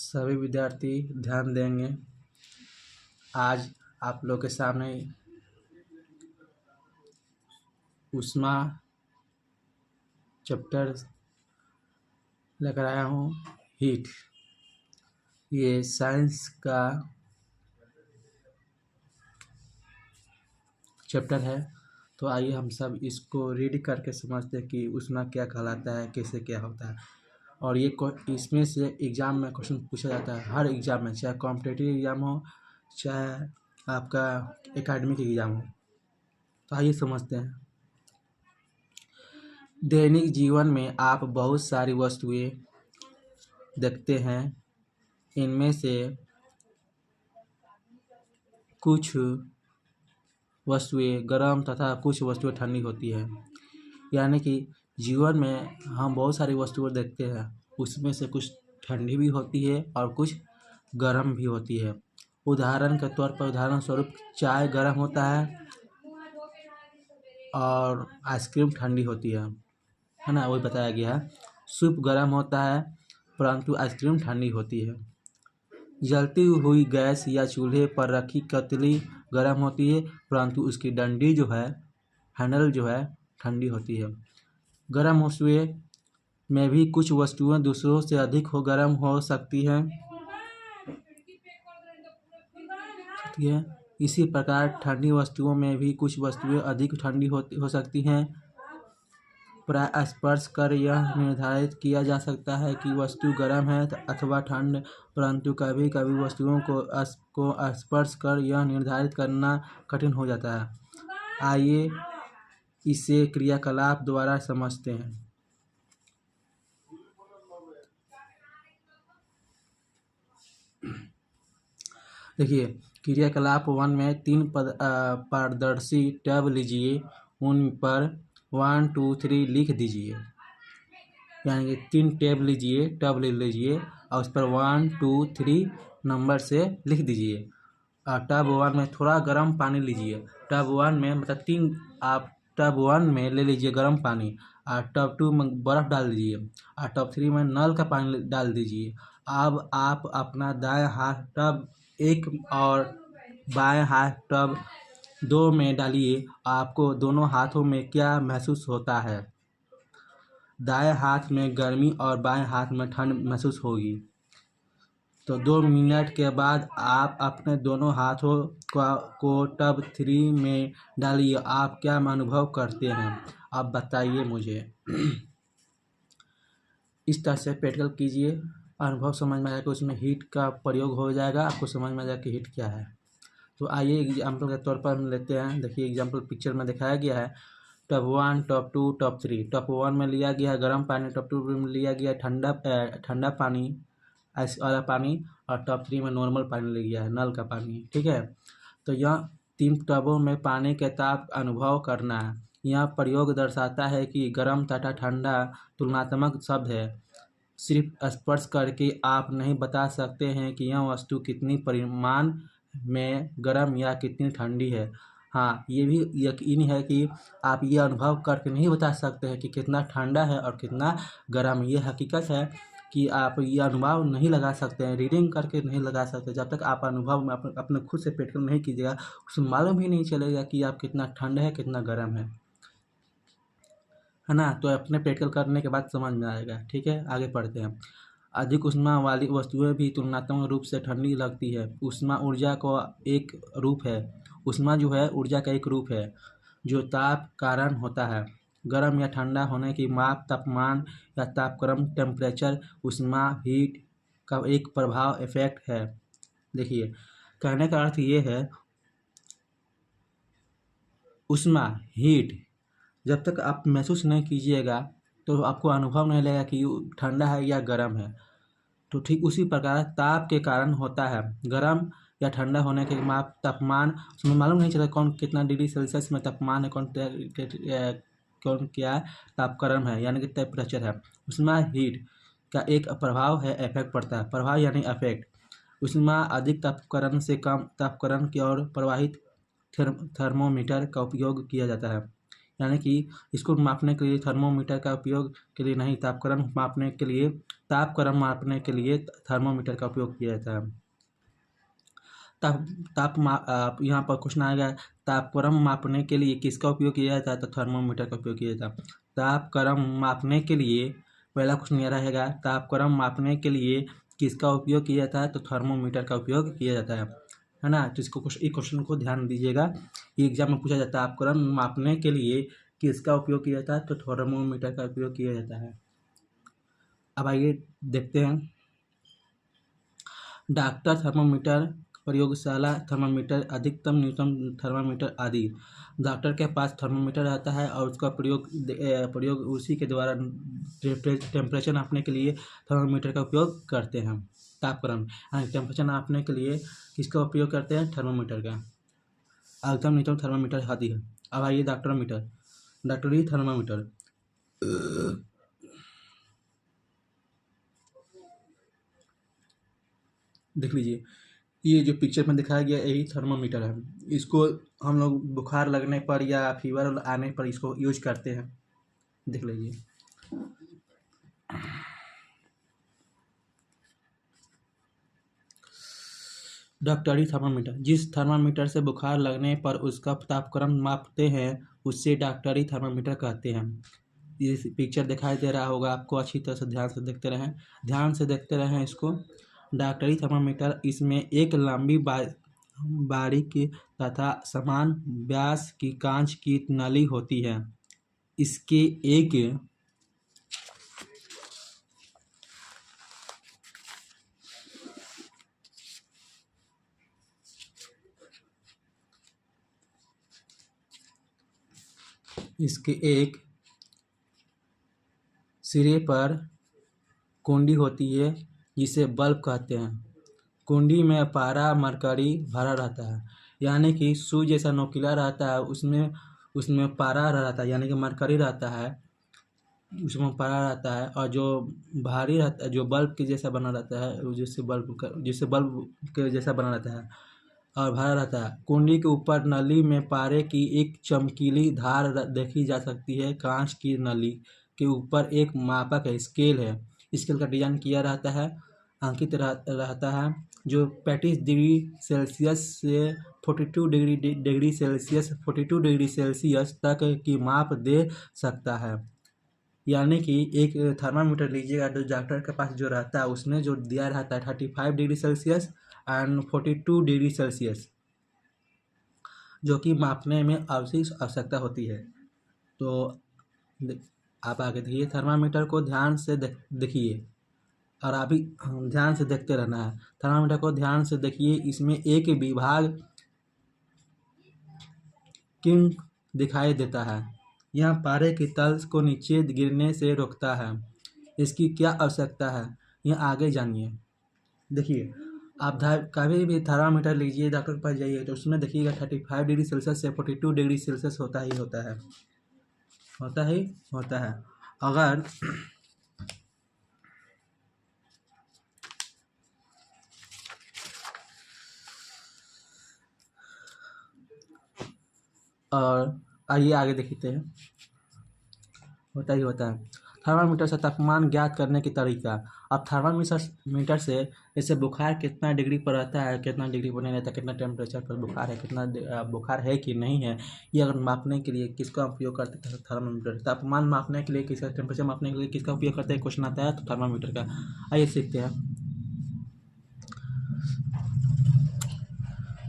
सभी विद्यार्थी ध्यान देंगे। आज आप लोग के सामने ऊष्मा चैप्टर लेकर आया हूँ, हीट। ये साइंस का चैप्टर है, तो आइए हम सब इसको रीड करके समझते हैं कि ऊष्मा क्या कहलाता है, कैसे क्या होता है। और ये इसमें से एग्ज़ाम में क्वेश्चन पूछा जाता है, हर एग्ज़ाम में, चाहे कॉम्पिटिटिव एग्ज़ाम हो चाहे आपका एकेडमिक एग्ज़ाम हो। तो आइए समझते हैं। दैनिक जीवन में आप बहुत सारी वस्तुएं देखते हैं। इनमें से कुछ वस्तुएं गर्म तथा कुछ वस्तुएं ठंडी होती है। यानी कि जीवन में हम बहुत सारी वस्तुएं देखते हैं, उसमें से कुछ ठंडी भी होती है और कुछ गर्म भी होती है। उदाहरण के तौर पर, उदाहरण स्वरूप चाय गर्म होता है और आइसक्रीम ठंडी होती है ना, वही बताया गया है। सूप गर्म होता है परंतु आइसक्रीम ठंडी होती है। जलती हुई गैस या चूल्हे पर रखी कतली गर्म होती है परंतु उसकी डंडी जो है, हैंडल जो है, ठंडी होती है। गर्म वस्तुएं में भी कुछ वस्तुएं दूसरों से अधिक गर्म हो सकती हैं। इसी प्रकार ठंडी वस्तुओं में भी कुछ वस्तुएं अधिक ठंडी हो सकती हैं। प्राय स्पर्श कर यह निर्धारित किया जा सकता है कि वस्तु गर्म है अथवा ठंड, परंतु कभी कभी वस्तुओं को स्पर्श कर यह निर्धारित करना कठिन हो जाता है। आइए इसे क्रियाकलाप द्वारा समझते हैं। देखिए, क्रियाकलाप 1 में 3 पारदर्शी टैब लीजिए, उन पर 1 2 3 लिख दीजिए। यानी कि 3 टैब ले लीजिए और उस पर 1 2 3 नंबर से लिख दीजिए। और टब 1 में थोड़ा गर्म पानी लीजिए। टब 1 में मतलब आप टब 1 में ले लीजिए गर्म पानी, और टब 2 में बर्फ़ डाल दीजिए, और टब 3 में नल का पानी डाल दीजिए। अब आप अपना दाएं हाथ टब 1 और बाएं हाथ टब 2 में डालिए। आपको दोनों हाथों में क्या महसूस होता है? दाएं हाथ में गर्मी और बाएं हाथ में ठंड महसूस होगी। तो 2 मिनट के बाद आप अपने दोनों हाथों को टब 3 में डालिए। आप क्या अनुभव करते हैं, आप बताइए मुझे। इस तरह से प्रैक्टिकल कीजिए, अनुभव समझ में आएगा, उसमें हीट का प्रयोग हो जाएगा, आपको समझ में आ जाएगा कि हीट क्या है। तो आइए एग्जाम्पल के तौर पर हम लेते हैं। देखिए, एग्जाम्पल पिक्चर में दिखाया गया है। Tub 1, tub 2, tub 3। टब 1 में लिया गया है गर्म पानी, टब 2 में लिया गया ठंडा पानी, आइस वाला पानी, और टब 3 में नॉर्मल पानी ले गया है, नल का पानी। ठीक है, तो यह 3 टबों में पानी के ताप अनुभव करना है। यह प्रयोग दर्शाता है कि गर्म तथा ठंडा तुलनात्मक शब्द है। सिर्फ स्पर्श करके आप नहीं बता सकते हैं कि यह वस्तु कितनी परिमाण में गर्म या कितनी ठंडी है। हाँ, ये भी यकीन है कि आप ये अनुभव करके नहीं बता सकते हैं कि कितना ठंडा है और कितना गर्म। ये हकीकत है कि आप ये अनुभव नहीं लगा सकते हैं, रीडिंग करके नहीं लगा सकते। जब तक आप अनुभव में अपने खुद से प्रैक्टिकल नहीं कीजिएगा, उसमें मालूम ही नहीं चलेगा कि आप कितना ठंड है कितना गर्म है ना। तो अपने प्रैक्टिकल करने के बाद समझ में आएगा। ठीक है, आगे पढ़ते हैं। अधिक ऊष्मा वाली वस्तुएं भी तुलनात्मक रूप से ठंडी लगती है। ऊष्मा ऊर्जा का एक रूप है। ऊष्मा जो है ऊर्जा का एक रूप है जो ताप कारण होता है। गर्म या ठंडा होने की माप तापमान या तापक्रम टेम्परेचर ऊष्मा हीट का एक प्रभाव इफेक्ट है। देखिए, कहने का अर्थ ये है, ऊष्मा हीट जब तक आप महसूस नहीं कीजिएगा तो आपको अनुभव नहीं लगेगा कि ठंडा है या गर्म है। तो ठीक उसी प्रकार ताप के कारण होता है। गर्म या ठंडा होने के माप तापमान, उसमें मालूम नहीं चलता कौन कितना डिग्री सेल्सियस में तापमान है, कौन क्या तापक्रम है, यानी कि टेम्परेचर है। उसमें हीट का एक प्रभाव है, इफेक्ट पड़ता है। प्रभाव यानी इफेक्ट। उसमें अधिक तापक्रम से कम तापक्रम की ओर प्रवाहित थर्मोमीटर का उपयोग किया जाता है। यानी कि इसको मापने के लिए थर्मोमीटर का उपयोग के लिए नहीं, तापक्रम मापने के लिए तापक्रम मापने के लिए थर्मोमीटर का उपयोग किया जाता है। यहाँ पर क्वेश्चन आएगा, तापक्रम मापने के लिए किसका उपयोग किया जाता है? तो थर्मोमीटर का उपयोग किया जाता है। तापक्रम मापने के लिए पहला क्वेश्चन यह रहेगा, तापक्रम मापने के लिए किसका उपयोग किया जाता है? तो थर्मोमीटर का उपयोग किया जाता है ना। तो इसको इस क्वेश्चन को ध्यान दीजिएगा, ये एग्जाम में पूछा जाता है, तापक्रम मापने के लिए किसका उपयोग किया जाता है? तो थर्मोमीटर का उपयोग किया जाता है। अब आइए देखते हैं, डॉक्टर थर्मोमीटर, प्रयोगशाला थर्मामीटर, अधिकतम न्यूनतम थर्मामीटर आदि। डॉक्टर के पास थर्मामीटर रहता है और उसका प्रयोग उसी के द्वारा टेम्परेचर नापने के लिए थर्मामीटर का उपयोग करते हैं। तापक्रम टेम्परेचर नापने के लिए किसका उपयोग करते हैं? थर्मामीटर का। अधिकतम न्यूनतम थर्मामीटर आदि है। अब आइए डॉक्टरोमीटर, डॉक्टरी थर्मामीटर। देख लीजिए, ये जो पिक्चर में दिखाया गया यही थर्मामीटर है। इसको हम लोग बुखार लगने पर या फीवर आने पर इसको यूज करते हैं। देख लीजिए, डॉक्टरी थर्मामीटर, जिस थर्मामीटर से बुखार लगने पर उसका तापक्रम मापते हैं उससे डॉक्टरी थर्मामीटर कहते हैं। ये पिक्चर दिखाई दे रहा होगा आपको, अच्छी तरह से ध्यान से देखते रहें इसको। डॉक्टरी थर्मामीटर, इसमें एक लंबी बारीक तथा समान व्यास की कांच की नली होती है। इसके एक सिरे पर कुंडी होती है जिसे बल्ब कहते हैं। कुंडी में पारा मरकरी भरा रहता है, यानी कि सुई जैसा नोकीला रहता है, उसमें पारा रहता है, यानी कि मरकरी रहता है, उसमें पारा रहता है। और जो भारी रहता है, जो बल्ब के जैसा बना रहता है, जिससे बल्ब के जैसा बना रहता है और भरा रहता है। कुंडी के ऊपर नली में पारे की एक चमकीली धार देखी जा सकती है। कांच की नली के ऊपर एक मापक है, स्केल है। स्केल का डिजाइन किया रहता है, अंकित रहता है, जो 35 डिग्री सेल्सियस से 42 डिग्री सेल्सियस तक की माप दे सकता है। यानी कि एक थर्मामीटर लीजिएगा तो डॉक्टर के पास जो रहता है उसमें जो दिया रहता है 35 degree Celsius and 42 degree Celsius, जो कि मापने में आवश्यकता होती है। तो आप आगे देखिए, थर्मामीटर को ध्यान से देखिए और अभी ध्यान से देखते रहना है। थर्मामीटर को ध्यान से देखिए, इसमें एक विभाग किंग दिखाई देता है। यह पारे की तल को नीचे गिरने से रोकता है। इसकी क्या आवश्यकता है, यह आगे जानिए। देखिए, आप कभी भी थर्मामीटर लीजिए, डॉक्टर के पास जाइए तो उसमें देखिएगा 35 डिग्री सेल्सियस से 42 डिग्री सेल्सियस होता है। अगर और आइए आगे देखते हैं, होता है। थर्मामीटर से तापमान ज्ञात करने की तरीका। अब थर्मामीटर से जैसे बुखार कितना डिग्री पर रहता है, कितना डिग्री पर नहीं रहता, कितना टेम्परेचर पर बुखार है, कितना बुखार है कि नहीं है, ये अगर मापने के लिए किसका उपयोग करते हैं? थर्मामीटर। तापमान मापने के लिए किसका, टेम्परेचर मापने के लिए किसका उपयोग करते हैं? क्वेश्चन आता है तो थर्मामीटर का। आइए सीखते हैं।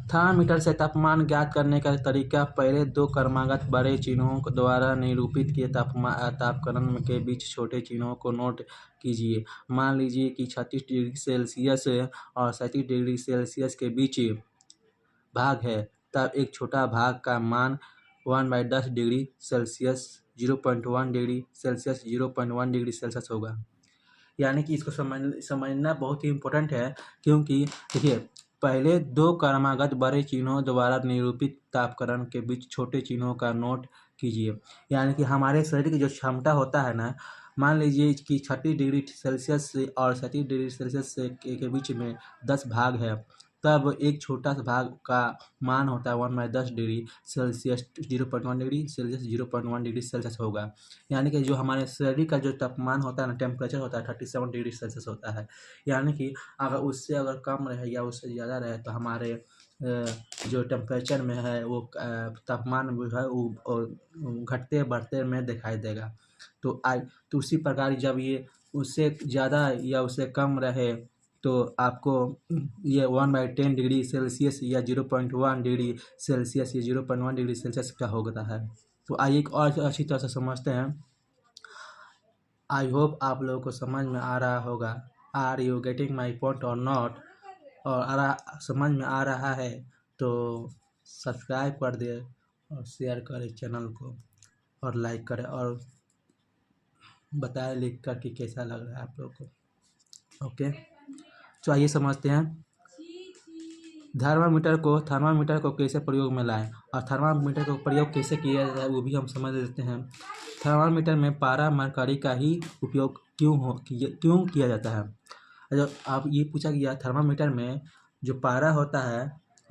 थर्मामीटर से तापमान ज्ञात करने का तरीका। पहले दो क्रमागत बड़े चिन्हों द्वारा निरूपित किए तापक्रम के बीच छोटे चिन्हों को नोट कीजिए। मान लीजिए कि 36 डिग्री सेल्सियस और 37 डिग्री सेल्सियस के बीच भाग है, तब एक छोटा भाग का मान 1/10 degree Celsius 0.1 degree Celsius 0.1 degree Celsius होगा। यानी कि इसको समझना बहुत ही इम्पोर्टेंट है, क्योंकि देखिए, पहले दो क्रमागत बड़े चिन्हों द्वारा निरूपित तापक्रम के बीच छोटे चिन्हों का नोट कीजिए। यानी कि हमारे शरीर की जो क्षमता होता है ना, मान लीजिए कि 36 डिग्री सेल्सियस से और 37 डिग्री सेल्सियस से के बीच में 10 भाग है, तब एक छोटा सा भाग का मान होता है 1/10 degree Celsius 0.1 degree Celsius 0.1 degree Celsius होगा। यानी कि जो हमारे शरीर का जो तापमान होता है ना, टेम्परेचर होता है 37 डिग्री सेल्सियस होता है। यानी कि अगर कम रहे या उससे ज़्यादा रहे तो हमारे जो टेम्परेचर में है वो तापमान जो है वो घटते बढ़ते में दिखाई देगा। तो उसी प्रकार जब ये उससे ज़्यादा या उससे कम रहे तो आपको ये 1/10 डिग्री सेल्सियस या 0.1 डिग्री सेल्सियस या 0.1 डिग्री सेल्सियस का होता है। तो आइए एक और अच्छी तरह से समझते हैं। आई होप आप लोगों को समझ में आ रहा होगा। Are you getting my point or not? और समझ में आ रहा है तो सब्सक्राइब कर दे और शेयर करें चैनल को और लाइक करें और बताएं लिख कर कि कैसा लग रहा है आप लोगों को। ओके, तो आइए समझते हैं। थर्मामीटर को कैसे प्रयोग में लाएं और थर्मामीटर को प्रयोग कैसे किया जाता है वो भी हम समझ लेते हैं। थर्मामीटर में पारा मरकरी का ही उपयोग क्यों किया जाता है? जब आप ये पूछा गया थर्मामीटर में जो पारा होता है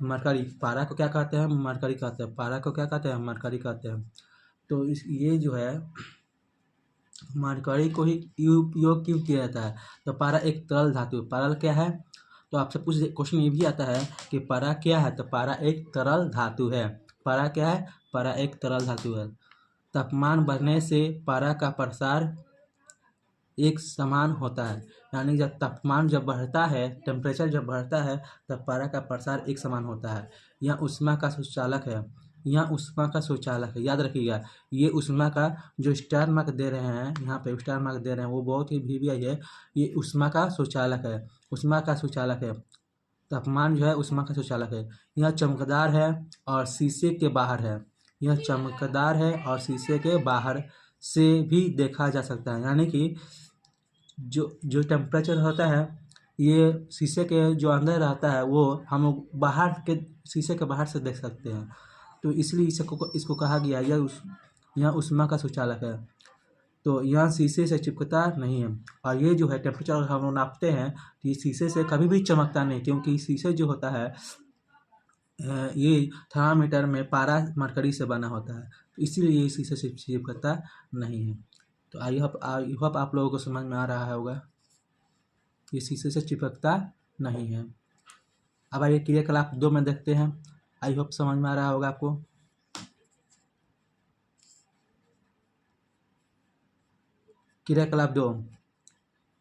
मरकरी, पारा को क्या कहते हैं? मरकरी कहते हैं। पारा को क्या कहते हैं? मरकरी कहते हैं। तो ये जो है मरकरी को ही उपयोग क्यों किया जाता है? तो पारा एक तरल धातु, पारा क्या है? तो आपसे क्वेश्चन ये भी आता है कि पारा क्या है? तो पारा एक तरल धातु है। पारा क्या है? पारा एक तरल धातु है। तापमान बढ़ने से पारा का प्रसार एक समान होता है। यानी जब तापमान जब बढ़ता है, टेम्परेचर जब बढ़ता है तब पारा का प्रसार एक समान होता है। यह ऊष्मा का सुचालक है। याद रखिएगा, ये ऊष्मा का जो स्टार मार्क दे रहे हैं, यहाँ पे स्टार मार्क दे रहे हैं वो बहुत ही VVI है। ये ऊष्मा का सुचालक है। ऊष्मा का सुचालक है। तापमान जो है ऊष्मा का सुचालक है। यह चमकदार है और शीशे के बाहर है। यह चमकदार है और शीशे के बाहर से भी देखा जा सकता है। यानी कि जो टेम्परेचर होता है ये शीशे के जो अंदर रहता है वो हम लोग बाहर के शीशे के बाहर से देख सकते हैं। तो इसलिए इसको कहा गया यह ऊष्मा का सुचालक है। तो यह शीशे से चिपकता नहीं है। और ये जो है टेम्परेचर हम लोग नापते हैं तो ये शीशे से कभी भी चमकता नहीं, क्योंकि शीशे जो होता है ये थर्मामीटर में पारा मरकरी से बना होता है, तो इसीलिए ये शीशे से चिपकता नहीं है। तो आई होप आप लोगों को समझ में आ रहा होगा, ये शीशे से चिपकता नहीं है। अब आइए क्रियाकलाप 2 में देखते हैं। आई होप समझ में आ रहा होगा आपको। क्रियाकलाप 2,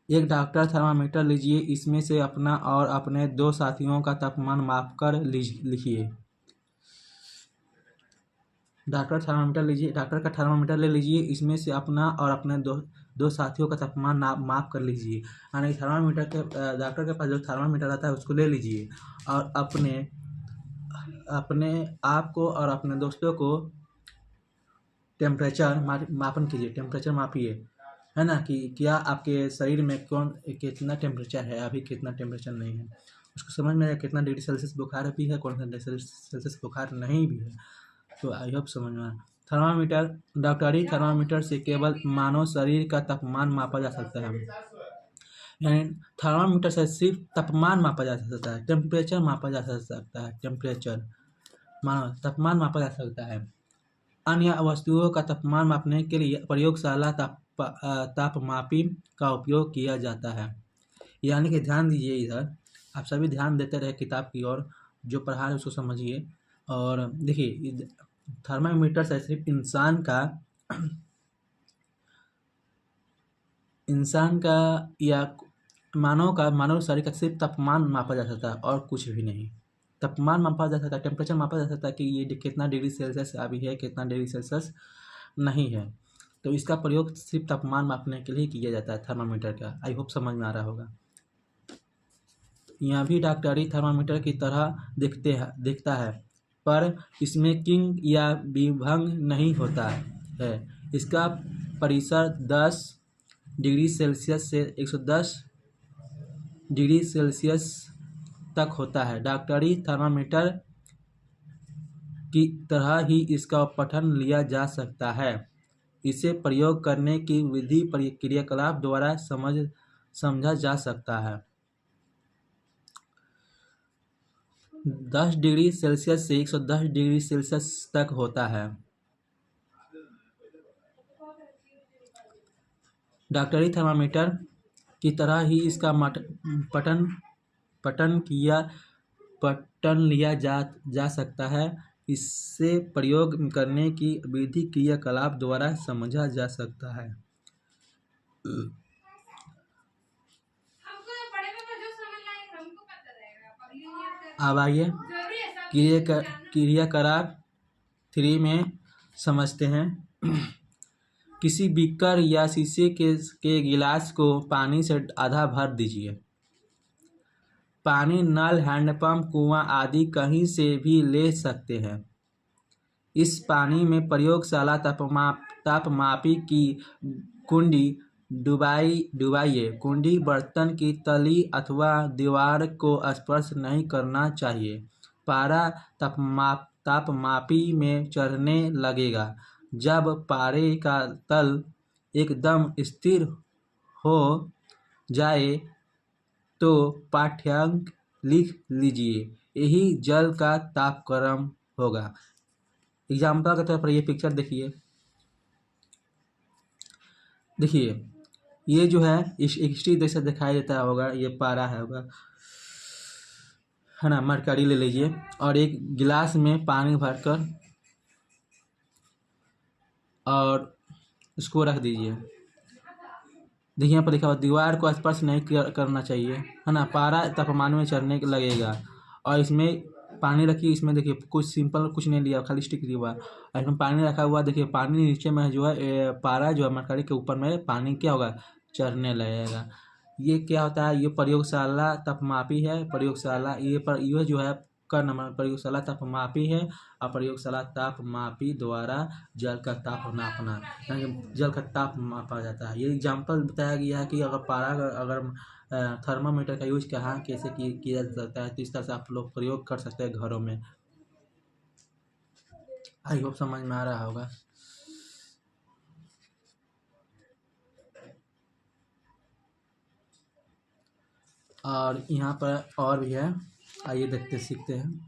एक डॉक्टर थर्मामीटर लीजिए, इसमें से अपना और अपने 2 साथियों का तापमान मापकर लिखिए। डॉक्टर का थर्मामीटर ले लीजिए, इसमें से अपना और अपने दो साथियों का तापमान माप कर लीजिए। यानी डॉक्टर के पास जो थर्मामीटर आता है उसको ले लीजिए और अपने आप को और अपने दोस्तों को टेम्परेचर मापन कीजिए, टेम्परेचर मापिए, है ना, कि क्या आपके शरीर में कितना टेम्परेचर है, अभी कितना टेम्परेचर नहीं है, उसको समझ में आए कितना डिग्री सेल्सियस बुखार भी है, कौन सा डिग्री सेल्सियस बुखार नहीं भी है। तो आई होप समझ में आए। डॉक्टरी थर्मामीटर से केवल मानव शरीर का तापमान मापा जा सकता है। यानी थर्मामीटर से सिर्फ तापमान मापा जा सकता है, टेम्परेचर मापा जा सकता है, तापमान मापा जा सकता है। अन्य वस्तुओं का तापमान मापने के लिए प्रयोगशाला तापमापी का उपयोग किया जाता है। यानी कि ध्यान दीजिए, इधर आप सभी ध्यान देते रहे किताब की ओर, जो पढ़ा है उसको समझिए। और देखिए थर्मामीटर से सिर्फ इंसान का या मानव शरीर का सिर्फ तापमान मापा जा सकता है और कुछ भी नहीं। तापमान मापा जा सकता है, टेम्परेचर मापा जा सकता है कि ये कितना डिग्री सेल्सियस अभी है, कितना डिग्री सेल्सियस नहीं है। तो इसका प्रयोग सिर्फ तापमान मापने के लिए किया जाता है थर्मामीटर का। आई होप समझ में आ रहा होगा। यह भी डॉक्टरी थर्मामीटर की तरह दिखता है, पर इसमें किंग या विभंग नहीं होता है। इसका परिसर 10 डिग्री सेल्सियस से 110 डिग्री सेल्सियस तक होता है। डॉक्टरी थर्मामीटर की तरह ही इसका पठन लिया जा सकता है। इसे प्रयोग करने की विधि क्रियाकलाप द्वारा समझा जा सकता है। 10 डिग्री सेल्सियस से 110 डिग्री सेल्सियस तक होता है। डॉक्टरी थर्मामीटर की तरह ही इसका पठन पठन लिया जा सकता है। इससे प्रयोग करने की विधि क्रियाकलाप द्वारा समझा जा सकता है। अब आइए क्रियाकलाप 3 में समझते हैं। किसी बीकर या शीशे के गिलास को पानी से आधा भर दीजिए। पानी नल, हैंडपंप, कुआं आदि कहीं से भी ले सकते हैं। इस पानी में प्रयोगशाला तापमापी की कुंडी डुबाइए। कुंडी बर्तन की तली अथवा दीवार को स्पर्श नहीं करना चाहिए। पारा तापमापी में चढ़ने लगेगा। जब पारे का तल एकदम स्थिर हो जाए तो पाठ्यांक लिख लीजिए। यही जल का तापक्रम होगा। एग्जाम्पल के तौर पर ये पिक्चर देखिए। ये जो है इस स्टिक जैसा दिखाई देता होगा, ये पारा होगा, है ना। मरकरी ले लीजिए और एक गिलास में पानी भरकर और इसको रख दीजिए। देखिए यहाँ पर लिखा हुआ दीवार को स्पर्श नहीं करना चाहिए, है ना। पारा तापमान में चढ़ने लगेगा और इसमें पानी रखिए। इसमें देखिए कुछ सिंपल कुछ नहीं लिया, खाली स्टिक लिया हुआ और इसमें पानी रखा हुआ। देखिए पानी नीचे में जो है, पारा जो है मरकरी के ऊपर में पानी क्या होगा, चढ़ने लगेगा। ये क्या होता है, ये प्रयोगशाला तापमापी है। प्रयोगशाला ये जो है का नंबर प्रयोगशाला तापमापी है और प्रयोगशाला तापमापी द्वारा जल का ताप नापना, यानी जल का ताप मापा जाता है। ये एग्जाम्पल बताया गया है कि अगर थर्मामीटर का यूज कहाँ कैसे किया जा सकता है, तो इस तरह से आप लोग प्रयोग कर सकते हैं घरों में। आई होप समझ में आ रहा होगा। और यहाँ पर और भी है, आइए देखते सीखते हैं।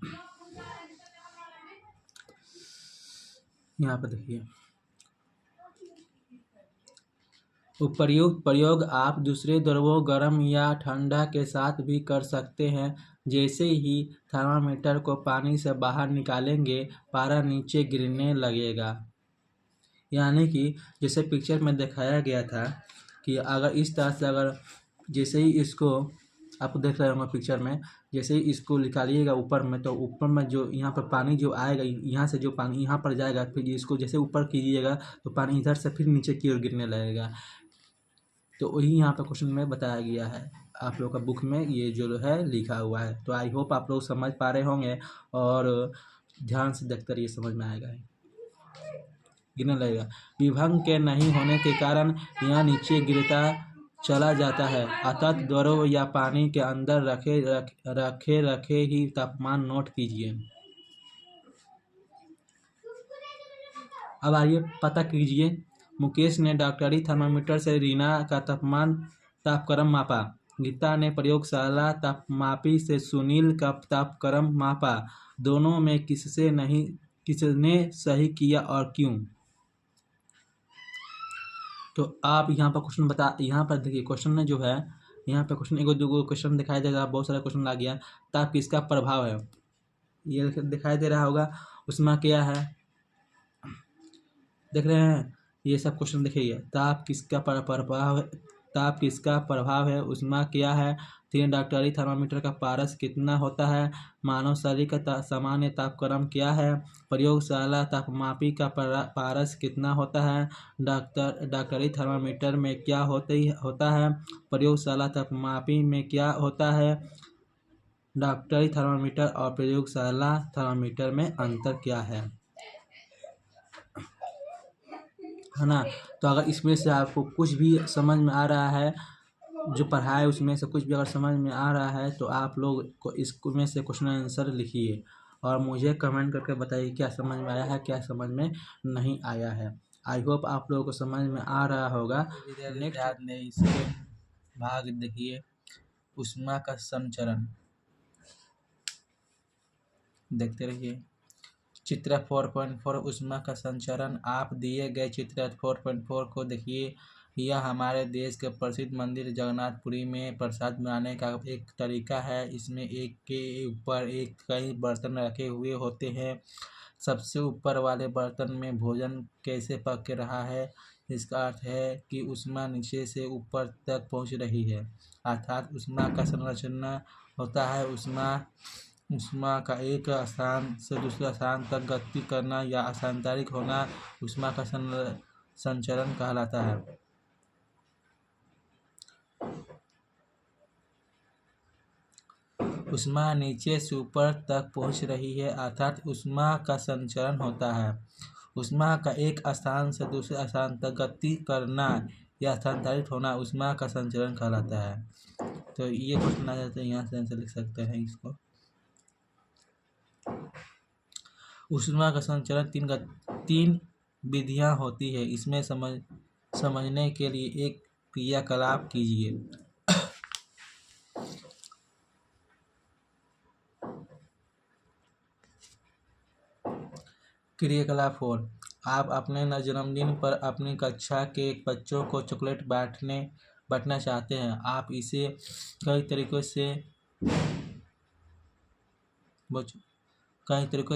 यहाँ पर देखिए, उपर्युक्त प्रयोग आप दूसरे द्रवों गर्म या ठंडा के साथ भी कर सकते हैं। जैसे ही थर्मामीटर को पानी से बाहर निकालेंगे, पारा नीचे गिरने लगेगा। यानी कि जैसे पिक्चर में दिखाया गया था कि अगर इस तरह से अगर जैसे ही इसको आप देख रहे होंगे पिक्चर में, जैसे ही इसको निकालिएगा ऊपर में, तो ऊपर में जो यहाँ पर पानी जो आएगा, यहाँ से जो पानी यहाँ पर जाएगा, फिर इसको जैसे ऊपर कीजिएगा तो पानी इधर से फिर नीचे की ओर गिरने लगेगा। तो वही यहाँ पर क्वेश्चन में बताया गया है, आप लोग का बुक में ये जो है लिखा हुआ है। तो आई होप आप लोग समझ पा रहे होंगे और ध्यान से देखकर ये समझ में आएगा, गिरने लगेगा। विभंग के नहीं होने के कारण यह नीचे गिरता चला जाता है। अतः द्रव या पानी के अंदर रखे ही तापमान नोट कीजिए। अब आइए पता कीजिए। मुकेश ने डॉक्टरी थर्मामीटर से रीना का तापक्रम मापा। गीता ने प्रयोगशाला तापमापी से सुनील का तापक्रम मापा। दोनों में किसने सही किया और क्यों? तो आप यहाँ पर क्वेश्चन यहाँ पर देखिए क्वेश्चन में जो है, यहाँ पर क्वेश्चन एगो दो क्वेश्चन दिखाई दे रहा है, बहुत सारा क्वेश्चन आ गया। ताप किसका प्रभाव है, ये दिखाई दे रहा होगा। उसमें क्या है देख रहे हैं, ये सब क्वेश्चन देखिए। ताप किसका प्रभाव है, उसमें क्या है। 3 डॉक्टरी थर्मामीटर का पारस कितना होता है। मानव शरीर का सामान्य तापक्रम क्या है। प्रयोगशाला तापमापी का पारस कितना होता है। डॉक्टरी थर्मामीटर में क्या होता है। प्रयोगशाला तापमापी में क्या होता है। डॉक्टरी थर्मामीटर और प्रयोगशाला थर्मामीटर में अंतर क्या है ना। तो अगर इसमें से आपको कुछ भी समझ में आ रहा है, जो पढ़ा है उसमें से कुछ भी अगर समझ में आ रहा है, तो आप लोग को इसमें से क्वेश्चन आंसर लिखिए और मुझे कमेंट करके बताइए क्या समझ में आया है, क्या समझ में नहीं आया है। आई होप आप लोगों को समझ में आ रहा होगा। नेक्स्ट इसके भाग देखिए, ऊष्मा का संचरण। देखते रहिए। चित्र 4.4 ऊष्मा का संचरण। आप दिए गए चित्र 4.4 को देखिए। यह हमारे देश के प्रसिद्ध मंदिर जगन्नाथपुरी में प्रसाद बनाने का एक तरीका है। इसमें एक के ऊपर एक कई बर्तन रखे हुए होते हैं। सबसे ऊपर वाले बर्तन में भोजन कैसे पक रहा है, इसका अर्थ है कि ऊष्मा नीचे से ऊपर तक पहुंच रही है, अर्थात ऊष्मा का संरचना होता है। ऊष्मा का एक स्थान से दूसरे स्थान तक गति करना या स्थानांतरित होना ऊष्मा का संचरण कहलाता है। ऊष्मा नीचे से ऊपर तक पहुंच रही है, अर्थात ऊष्मा का संचरण होता है। ऊष्मा का एक स्थान से दूसरे स्थान तक गति करना या स्थानांतरित होना ऊष्मा का संचरण कहलाता है। तो ये क्वेश्चन आ जाता है, यहाँ से आंसर लिख सकते हैं इसको। ऊष्मा का संचरण तीन विधियां होती है। इसमें समझने के लिए एक क्रियाकलाप कीजिए। क्रियाकलाप 4। आप अपने जन्मदिन पर अपनी कक्षा के बच्चों को चॉकलेट बांटना चाहते हैं। आप इसे कई तरीकों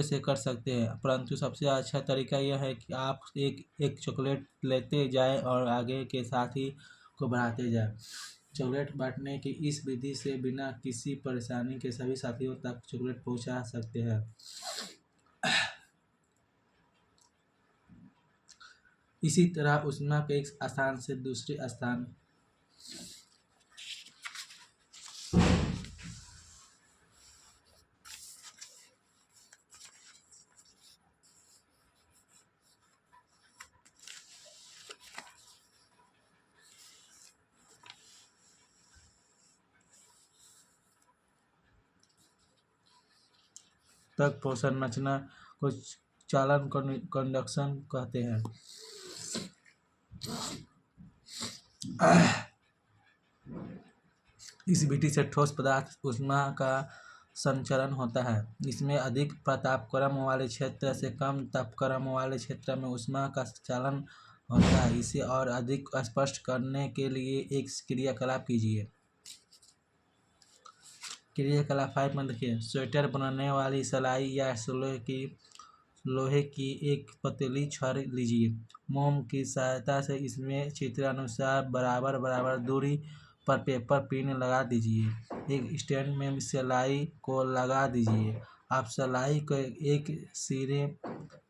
से कर सकते हैं, परंतु सबसे अच्छा तरीका यह है कि आप एक चॉकलेट लेते जाएं और आगे के साथी को बढ़ाते जाएं। चॉकलेट बांटने की इस विधि से बिना किसी परेशानी के सभी साथियों तक चॉकलेट पहुंचा सकते हैं। इसी तरह ऊष्मा के एक स्थान से दूसरे स्थान तक संरचना को चालन कंडक्शन कहते हैं। इस विधि से ठोस पदार्थ ऊष्मा का संचरण होता है। इसमें अधिक तापक्रम वाले क्षेत्र से कम तापक्रम वाले क्षेत्र में ऊष्मा का चालन होता है। इसे और अधिक स्पष्ट करने के लिए एक क्रियाकलाप कीजिए। क्रियाकलाप 5 में देखिए। स्वेटर बनाने वाली सलाई या लोहे की एक पतली छड़ लीजिए। मोम की सहायता से इसमें चित्रानुसार बराबर दूरी पर पेपर पिन लगा दीजिए। एक स्टैंड में सलाई को लगा दीजिए। आप सलाई के एक सिरे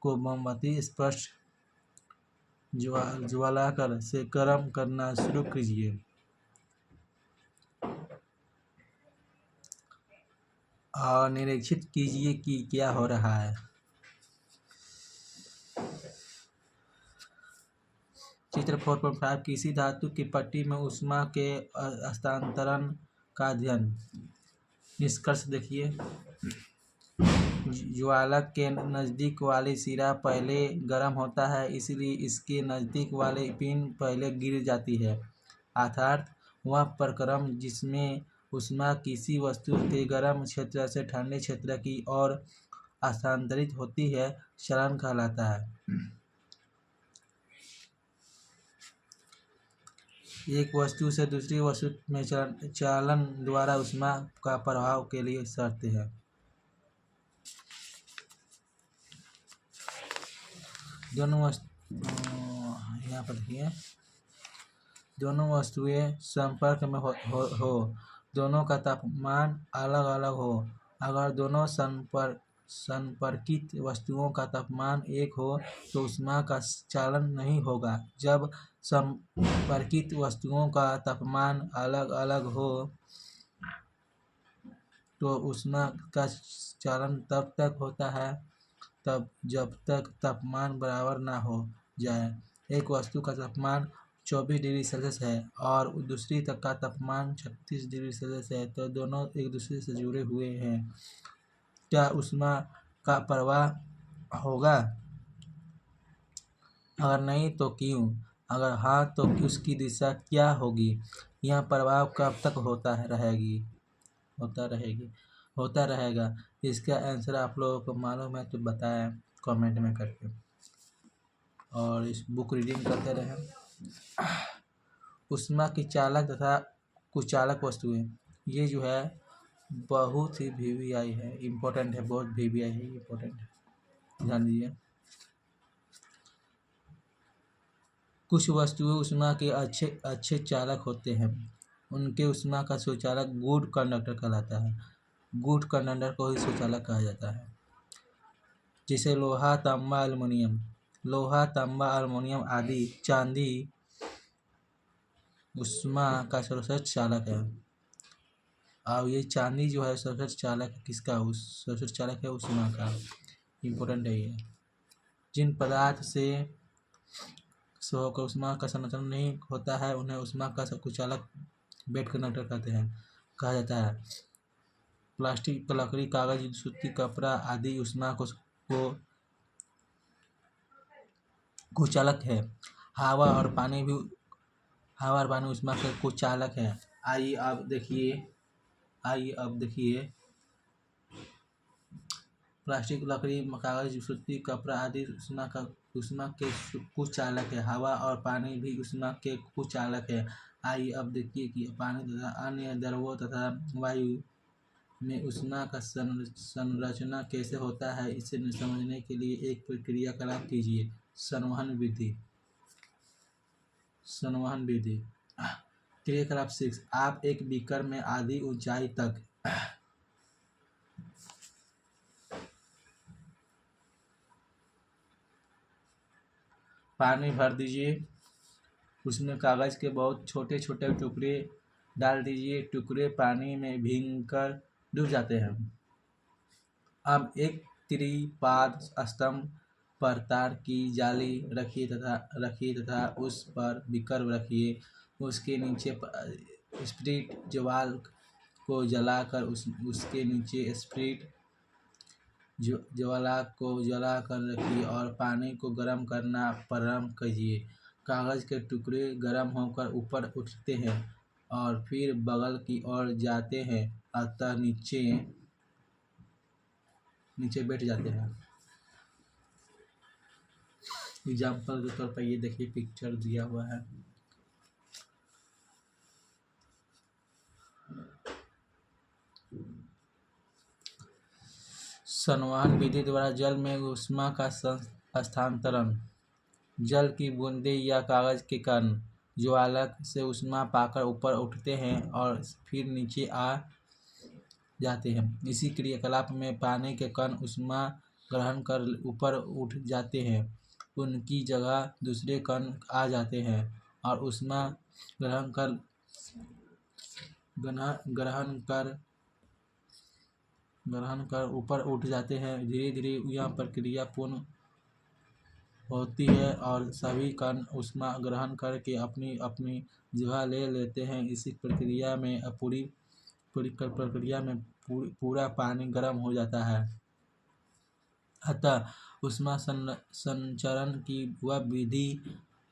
को मोमबत्ती स्पष्ट ज्वालाकर से गर्म करना शुरू कीजिए और निरीक्षित कीजिए कि क्या हो रहा है। चित्र 4.5 किसी धातु की पट्टी में ऊष्मा के हस्तांतरण का अध्ययन। निष्कर्ष देखिए। ज्वालक के नज़दीक वाली सिरा पहले गर्म होता है, इसलिए इसके नज़दीक वाले पिन पहले गिर जाती है, अर्थात वह प्रक्रम जिसमें ऊष्मा किसी वस्तु के गर्म क्षेत्र से ठंडे क्षेत्र की ओर स्थानांतरित होती है, चालन कहलाता है। एक वस्तु से दूसरी वस्तु में चालन द्वारा ऊष्मा का प्रवाह के लिए शर्तें हैं। यहाँ पर देखिए। दोनों वस्तुएं संपर्क में हो, दोनों का तापमान अलग अलग हो। अगर दोनों संपर्कित वस्तुओं का तापमान एक हो तो ऊष्मा का चालन नहीं होगा। जब संपर्कित वस्तुओं का तापमान अलग अलग हो तो ऊष्मा का चालन तब तक होता है जब तक तापमान बराबर ना हो जाए। एक वस्तु का तापमान 24 डिग्री सेल्सियस है और दूसरी तक का तापमान 36 डिग्री सेल्सियस है, तो दोनों एक दूसरे से जुड़े हुए हैं। क्या ऊष्मा का प्रवाह होगा? अगर नहीं तो क्यों? अगर हाँ तो उसकी दिशा क्या होगी? यह प्रवाह कब तक होता रहेगी? होता रहेगा। इसका आंसर आप लोगों को मालूम है तो बताएं कमेंट में करके, और इस बुक रीडिंग करते रहें। ऊष्मा की चालक तथा कुचालक वस्तुएं, ये जो है बहुत ही वीवीआई है, इम्पोर्टेंट है, बहुत वीवीआई है, इम्पोर्टेंट है, ध्यान दीजिए। कुछ वस्तुएं ऊष्मा के अच्छे अच्छे चालक होते हैं, उनके ऊष्मा का सुचालक गुड कंडक्टर कहलाता है। गुड कंडक्टर को ही सुचालक कहा जाता है। जैसे लोहा, तांबा, एल्युमिनियम। लोहा, तांबा, एल्युमिनियम आदि चांदी ऊष्मा का सर्वश्रेष्ठ चालक है। और ये चांदी जो है सर्वश्रेष्ठ चालक किसका, उस सर्वश्रेष्ठ चालक है ऊष्मा का, इम्पोर्टेंट है ये। जिन पदार्थ से होकर ऊष्मा का संचरण नहीं होता है उन्हें ऊष्मा का कुचालक बेड कंडक्टर कहते हैं, कहा जाता है। प्लास्टिक, लकड़ी, कागज, सूती, कपड़ा आदि ऊष्मा को कुचालक है। हवा और पानी ऊष्मा के कुचालक है। आइए अब देखिए प्लास्टिक, लकड़ी, कागज, सूती, कपड़ा आदि ऊष्मा के कुचालक है। हवा और पानी भी ऊष्मा के कुचालक है। आइए अब देखिए कि पानी तथा अन्य द्रवों तथा वायु में ऊष्मा का संरचना कैसे होता है, इसे समझने के लिए एक क्रियाकलाप कीजिए। संवहन विधि। क्रियाकलाप 6। आप एक बीकर में आधी ऊंचाई तक पानी भर दीजिए। उसमें कागज के बहुत छोटे छोटे टुकड़े डाल दीजिए। टुकड़े पानी में भीगकर डूब जाते हैं। अब एक त्रिपाद स्तंभ पर तार की जाली रखिए तथा उस पर बीकर रखिए। उसके नीचे स्पिरिट ज्वाल को जलाकर उसके नीचे स्पिरिट ज्वाला को जलाकर रखिए और पानी को गर्म करना प्रारंभ कीजिए। कागज के टुकड़े गर्म होकर ऊपर उठते हैं और फिर बगल की ओर जाते हैं, अतः नीचे बैठ जाते हैं। एग्जाम्पल के तौर पर ये देखिए पिक्चर दिया हुआ है। संवहन विधि द्वारा जल में ऊष्मा का स्थानांतरण। जल की बूंदें या कागज के कण ज्वालक से ऊष्मा पाकर ऊपर उठते हैं और फिर नीचे आ जाते हैं। इसी क्रियाकलाप में पानी के कण ऊष्मा ग्रहण कर ऊपर उठ जाते हैं, उनकी जगह दूसरे कण आ जाते हैं और ऊष्मा ग्रहण कर ऊपर उठ जाते हैं। धीरे धीरे यह प्रक्रिया पूर्ण होती है और सभी कण ऊष्मा ग्रहण करके अपनी अपनी जगह ले लेते हैं। इसी प्रक्रिया में पूरा पानी गर्म हो जाता है। अतः ऊष्मा संचरण की वह विधि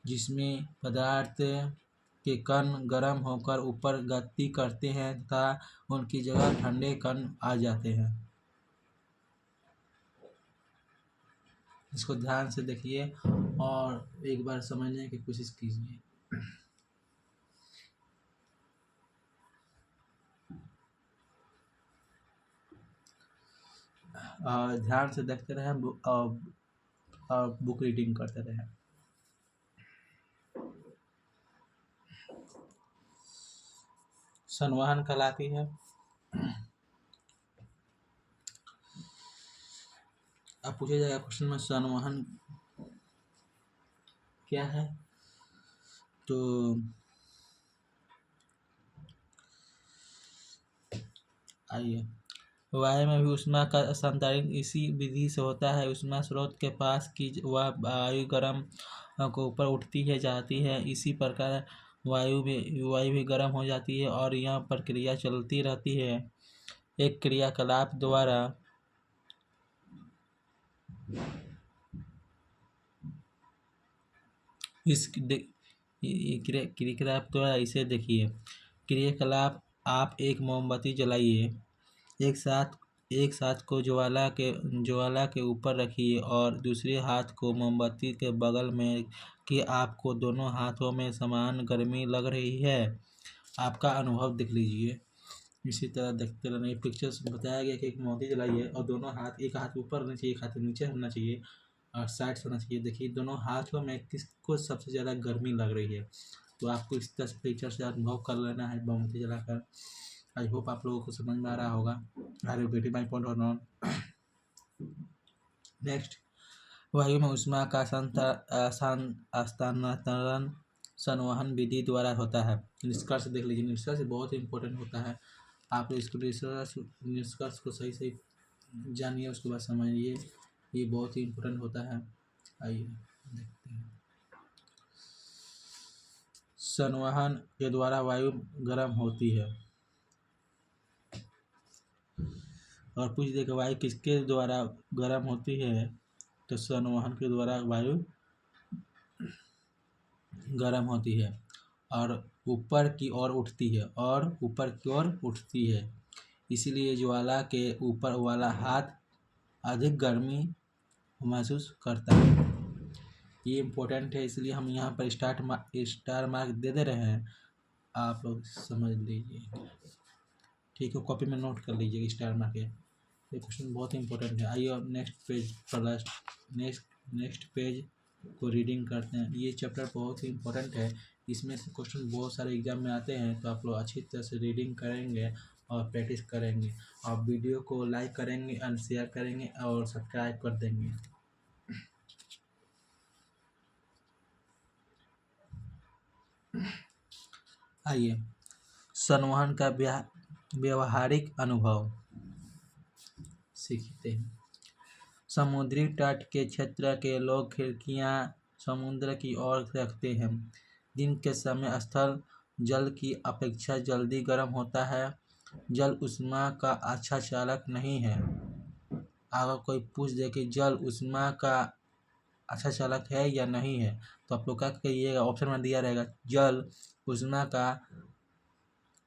जिसमें पदार्थ के कण गर्म होकर ऊपर गति करते हैं तथा उनकी जगह ठंडे कण आ जाते हैं। इसको ध्यान से देखिए और एक बार समझने की कोशिश कीजिए। ध्यान से देखते रहें और बुक रीडिंग करते रहें। संवहन कहलाती है। अब पूछा जाएगा क्वेश्चन में संवहन क्या है, तो आइए। वायु में भी ऊष्मा का स्थानांतरण इसी विधि से होता है। ऊष्मा स्रोत के पास की वह वायु गर्म को ऊपर उठती है जाती है। इसी प्रकार वायु भी गर्म हो जाती है और यह प्रक्रिया चलती रहती है। एक क्रियाकलाप द्वारा क्रियाकलाप द्वारा इसे देखिए। क्रियाकलाप, आप एक मोमबत्ती जलाइए एक साथ को ज्वाला के ऊपर रखिए और दूसरे हाथ को मोमबत्ती के बगल में कि आपको दोनों हाथों में समान गर्मी लग रही है। आपका अनुभव देख लीजिए। इसी तरह देखते रहना। ये पिक्चर्स में बताया गया कि एक मोमबत्ती जलाइए और दोनों हाथ, एक हाथ ऊपर होना चाहिए, एक हाथ नीचे होना चाहिए और साइड से होना चाहिए। देखिए दोनों हाथों में किसको सबसे ज़्यादा गर्मी लग रही है। तो आपको इस तरह से पिक्चर से अनुभव कर लेना है मोमबत्ती जलाकर। आई होप आप लोगों को समझ में आ रहा होगा। Are you getting my point or not? Next, वायु में ऊष्मा का स्थानांतरण संवहन विधि द्वारा होता है। निष्कर्ष देख लीजिए। निष्कर्ष बहुत ही इंपॉर्टेंट होता है। आप इसको निष्कर्ष को सही सही जानिए, उसके बाद समझिए। ये बहुत ही इंपॉर्टेंट होता है। आइए देखते हैं। संवहन के द्वारा वायु गर्म होती है। और पूछ दे कि वायु किसके द्वारा गर्म होती है, तो संवहन के द्वारा वायु गर्म होती है और ऊपर की ओर उठती है। इसीलिए ज्वाला के ऊपर वाला हाथ अधिक गर्मी महसूस करता है। ये इम्पोर्टेंट है, इसलिए हम यहाँ पर स्टार मार्क दे रहे हैं। आप लोग समझ लीजिए, ठीक है। कॉपी में नोट कर लीजिए स्टार मार्क है। ये क्वेश्चन बहुत इंपॉर्टेंट है। आइए अब नेक्स्ट पेज पर नेक्स्ट पेज को रीडिंग करते हैं। ये चैप्टर बहुत ही इंपॉर्टेंट है। इसमें से क्वेश्चन बहुत सारे एग्जाम में आते हैं, तो आप लोग अच्छी तरह से रीडिंग करेंगे और प्रैक्टिस करेंगे। आप वीडियो को लाइक करेंगे एंड शेयर करेंगे और सब्सक्राइब कर देंगे। आइए संवहन का व्यवहारिक अनुभव सीखते हैं। समुद्री तट के क्षेत्र के लोग खिड़कियां समुद्र की ओर रखते हैं। दिन के समय स्थल जल की अपेक्षा जल्दी गर्म होता है। जल ऊष्मा का अच्छा चालक नहीं है। अगर कोई पूछ दे कि जल ऊष्मा का अच्छा चालक है या नहीं है, तो आप लोग क्या कहिएगा? ऑप्शन में दिया रहेगा जल ऊष्मा का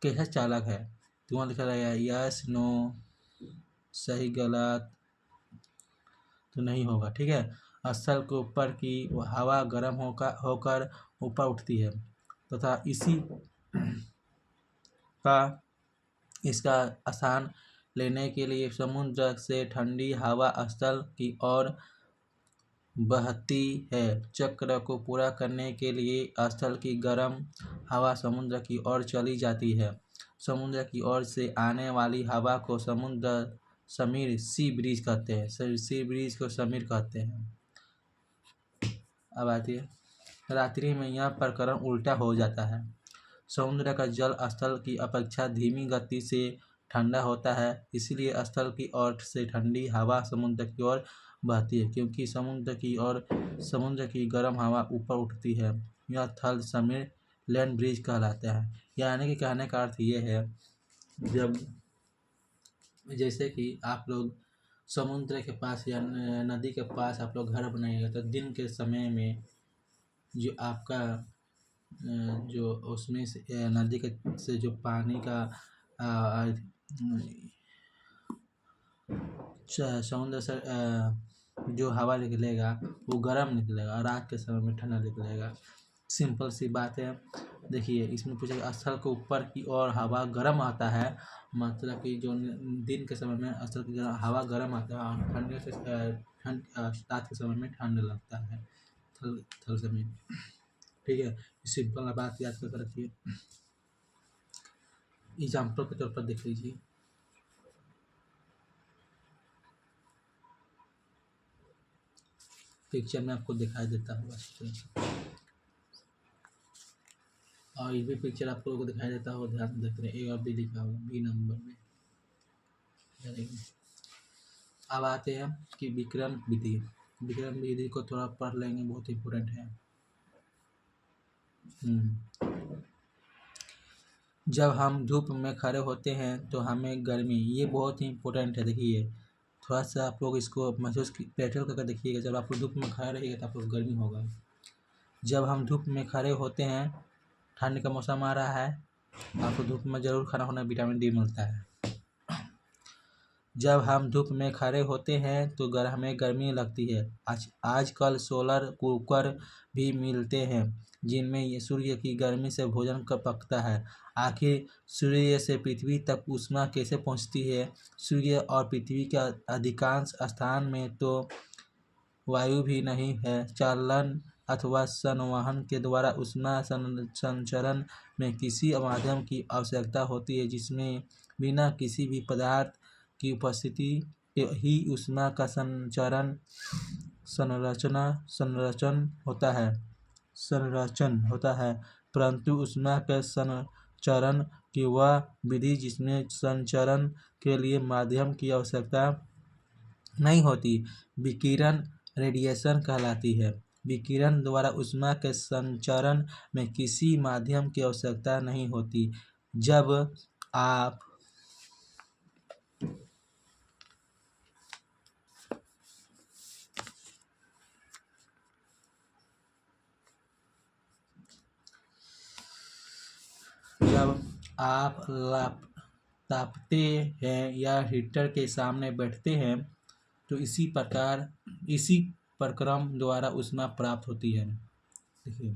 कैसा चालक है, तो वहाँ लिखा रहेगा यस, नो, सही, गलत, तो नहीं होगा। ठीक है। स्थल के ऊपर की हवा गर्म होकर ऊपर उठती है तथा इसका स्थान लेने के लिए समुद्र से ठंडी हवा स्थल की ओर बहती है। चक्र को पूरा करने के लिए स्थल की गर्म हवा समुद्र की ओर चली जाती है। समुद्र की ओर से आने वाली हवा को समीर सी ब्रीज कहते हैं। सी ब्रीज को समीर कहते हैं। अब आती है रात्रि में यह प्रकरण उल्टा हो जाता है। समुद्र का जल स्थल की अपेक्षा धीमी गति से ठंडा होता है। इसलिए स्थल की ओर से ठंडी हवा समुद्र की ओर बहती है, क्योंकि समुद्र की गर्म हवा ऊपर उठती है। यह थल समीर लैंड ब्रिज कहलाता है। यानी कि कहने का अर्थ ये है, जब जैसे कि आप लोग समुद्र के पास या नदी के पास आप लोग घर बनाइएगा, तो दिन के समय में जो आपका जो उसमें से नदी के से जो पानी का समुद्र से जो हवा निकलेगा वो गर्म निकलेगा और रात के समय में ठंडा निकलेगा। सिंपल सी बात है। देखिए इसमें पूछा स्थल के ऊपर की ओर हवा गर्म आता है, मतलब कि जो दिन के समय में स्थल की हवा गर्म आता है और रात के समय में ठंड लगता है थल जमीन। ठीक है, सिंपल बात याद कर रखिए। एग्जाम्पल के तौर पर देख लीजिए। पिक्चर में आपको दिखाई देता होगा और ये भी पिक्चर आप लोगों को दिखाई देता होगा। ध्यान से देख रहे हैं। ए और बी लिखा होगा बी नंबर में। अब आते हैं कि विक्रम विधि को थोड़ा पढ़ लेंगे, बहुत इंपॉर्टेंट है। जब हम धूप में खड़े होते हैं तो हमें गर्मी, ये बहुत ही इंपॉर्टेंट है। देखिए थोड़ा सा आप लोग इसको महसूस प्रैक्टिकल करके देखिएगा। जब आप लोग धूप में खड़े रहिएगा तो आप लोग गर्मी होगा। जब हम धूप में खड़े होते हैं, ठंड का मौसम आ रहा है, आपको धूप में ज़रूर खड़ा होना, विटामिन डी मिलता है। जब हम धूप में खड़े होते हैं तो हमें गर्मी लगती है। आजकल सोलर कुकर भी मिलते हैं जिनमें ये सूर्य की गर्मी से भोजन पकता है। आखिर सूर्य से पृथ्वी तक ऊष्मा कैसे पहुंचती है? सूर्य और पृथ्वी के अधिकांश स्थान में तो वायु भी नहीं है। चालन अथवा संवहन के द्वारा ऊष्मा संचरण में किसी माध्यम की आवश्यकता होती है जिसमें बिना किसी भी पदार्थ की उपस्थिति के ही ऊष्मा का संरक्षण होता है। परंतु ऊष्मा के संचरण की वह विधि जिसमें संचरण के लिए माध्यम की आवश्यकता नहीं होती, विकिरण रेडिएशन कहलाती है। विकिरण द्वारा ऊष्मा के संचरण में किसी माध्यम की आवश्यकता नहीं होती। जब आप तापते हैं या हीटर के सामने बैठते हैं तो इसी प्रक्रम द्वारा ऊष्मा प्राप्त होती है। देखिए,